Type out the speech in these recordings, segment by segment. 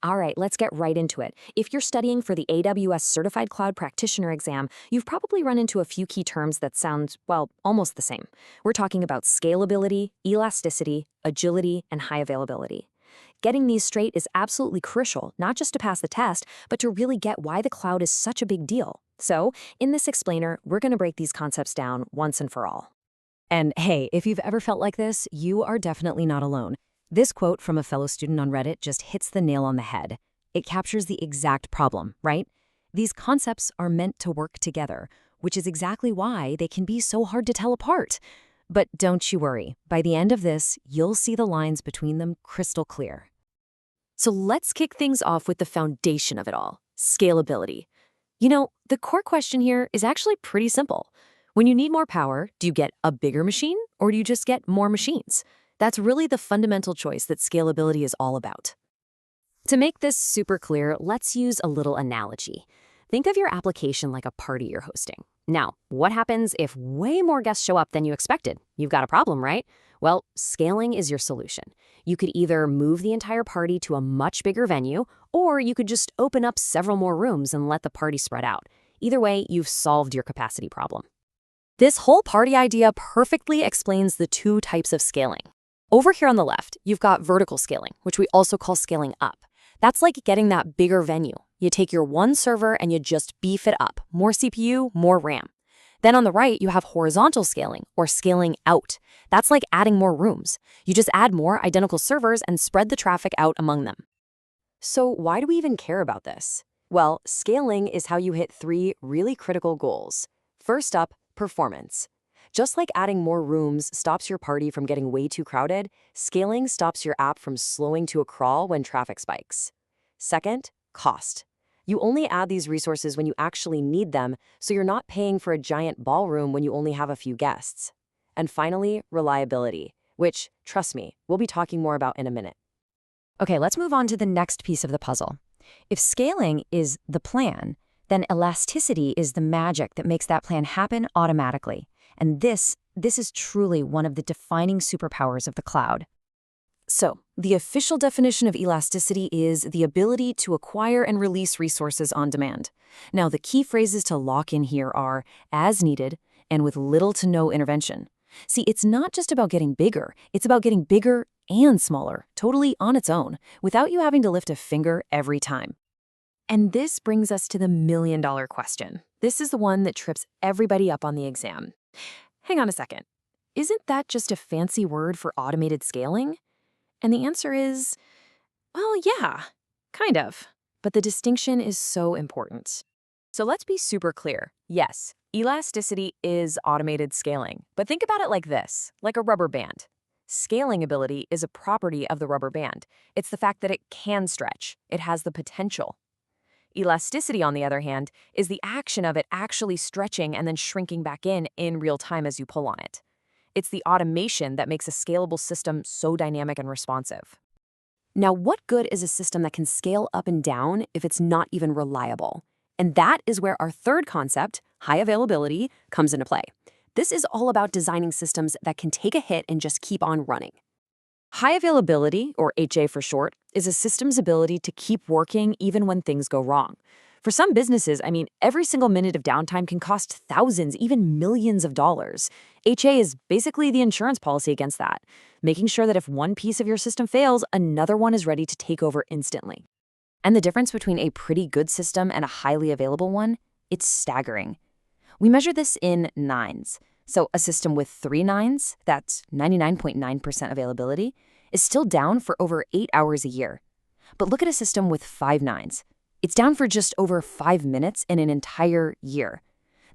All right, let's get right into it. If you're studying for the AWS Certified Cloud Practitioner exam, you've probably run into a few key terms that sound, well, almost the same. We're talking about scalability, elasticity, agility, and high availability. Getting these straight is absolutely crucial, not just to pass the test, but to really get why the cloud is such a big deal. So, in this explainer, we're going to break these concepts down once and for all. And hey, if you've ever felt like this, you are definitely not alone. This quote from a fellow student on Reddit just hits the nail on the head. It captures the exact problem, right? These concepts are meant to work together, which is exactly why they can be so hard to tell apart. But don't you worry, by the end of this, you'll see the lines between them crystal clear. So let's kick things off with the foundation of it all, scalability. The core question here is actually pretty simple. When you need more power, do you get a bigger machine or do you just get more machines? That's really the fundamental choice that scalability is all about. To make this super clear, let's use a little analogy. Think of your application like a party you're hosting. Now, what happens if way more guests show up than you expected? You've got a problem, right? Well, scaling is your solution. You could either move the entire party to a much bigger venue, or you could just open up several more rooms and let the party spread out. Either way, you've solved your capacity problem. This whole party idea perfectly explains the two types of scaling. Over here on the left, you've got vertical scaling, which we also call scaling up. That's like getting that bigger venue. You take your one server and you just beef it up. More CPU, more RAM. Then on the right, you have horizontal scaling, or scaling out. That's like adding more rooms. You just add more identical servers and spread the traffic out among them. So why do we even care about this? Well, scaling is how you hit three really critical goals. First up, performance. Just like adding more rooms stops your party from getting way too crowded, scaling stops your app from slowing to a crawl when traffic spikes. Second, cost. You only add these resources when you actually need them, so you're not paying for a giant ballroom when you only have a few guests. And finally, reliability, which, trust me, we'll be talking more about in a minute. Okay, let's move on to the next piece of the puzzle. If scaling is the plan, then elasticity is the magic that makes that plan happen automatically. And this is truly one of the defining superpowers of the cloud. So, the official definition of elasticity is the ability to acquire and release resources on demand. Now, the key phrases to lock in here are as needed and with little to no intervention. See, it's not just about getting bigger, it's about getting bigger and smaller, totally on its own, without you having to lift a finger every time. And this brings us to the million-dollar question. This is the one that trips everybody up on the exam. Hang on a second. Isn't that just a fancy word for automated scaling? And the answer is, well, yeah, kind of. But the distinction is so important. So let's be super clear. Yes, elasticity is automated scaling. But think about it like this, like a rubber band. Scaling ability is a property of the rubber band. It's the fact that it can stretch. It has the potential. Elasticity, on the other hand, is the action of it actually stretching and then shrinking back in real time as you pull on it. It's the automation that makes a scalable system so dynamic and responsive. Now, what good is a system that can scale up and down if it's not even reliable? And that is where our third concept, high availability, comes into play. This is all about designing systems that can take a hit and just keep on running. High availability, or HA for short, is a system's ability to keep working even when things go wrong. For some businesses, every single minute of downtime can cost thousands, even millions of dollars. HA is basically the insurance policy against that, making sure that if one piece of your system fails, another one is ready to take over instantly. And the difference between a pretty good system and a highly available one, it's staggering. We measure this in nines. So a system with 3 nines, that's 99.9% availability, is still down for over 8 hours a year. But look at a system with 5 nines. It's down for just over 5 minutes in an entire year.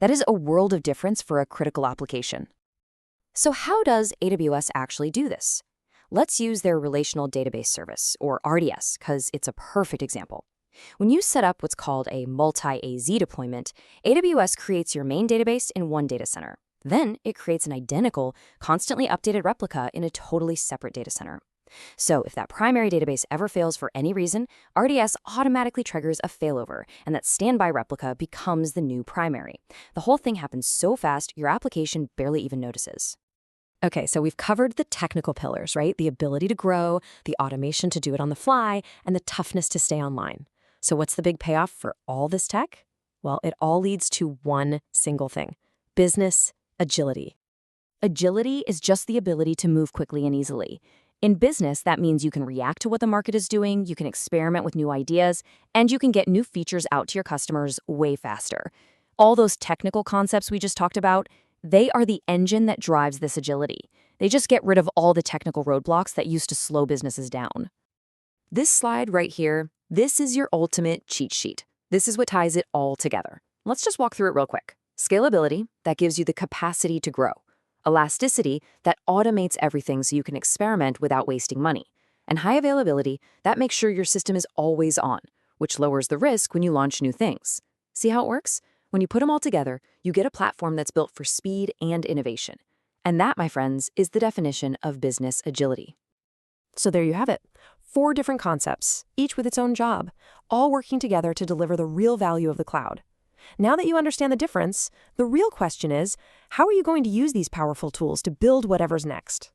That is a world of difference for a critical application. So how does AWS actually do this? Let's use their Relational Database Service, or RDS, because it's a perfect example. When you set up what's called a multi-AZ deployment, AWS creates your main database in one data center. Then it creates an identical, constantly updated replica in a totally separate data center. So if that primary database ever fails for any reason, RDS automatically triggers a failover, and that standby replica becomes the new primary. The whole thing happens so fast, your application barely even notices. Okay, so we've covered the technical pillars, right? The ability to grow, the automation to do it on the fly, and the toughness to stay online. So what's the big payoff for all this tech? Well, it all leads to one single thing: business agility. Agility is just the ability to move quickly and easily. In business, that means you can react to what the market is doing, you can experiment with new ideas, and you can get new features out to your customers way faster. All those technical concepts we just talked about, they are the engine that drives this agility. They just get rid of all the technical roadblocks that used to slow businesses down. This slide right here, this is your ultimate cheat sheet. This is what ties it all together. Let's just walk through it real quick. Scalability, that gives you the capacity to grow. Elasticity, that automates everything so you can experiment without wasting money. And high availability, that makes sure your system is always on, which lowers the risk when you launch new things. See how it works? When you put them all together, you get a platform that's built for speed and innovation. And that, my friends, is the definition of business agility. So there you have it. 4 different concepts, each with its own job, all working together to deliver the real value of the cloud. Now that you understand the difference, the real question is, how are you going to use these powerful tools to build whatever's next?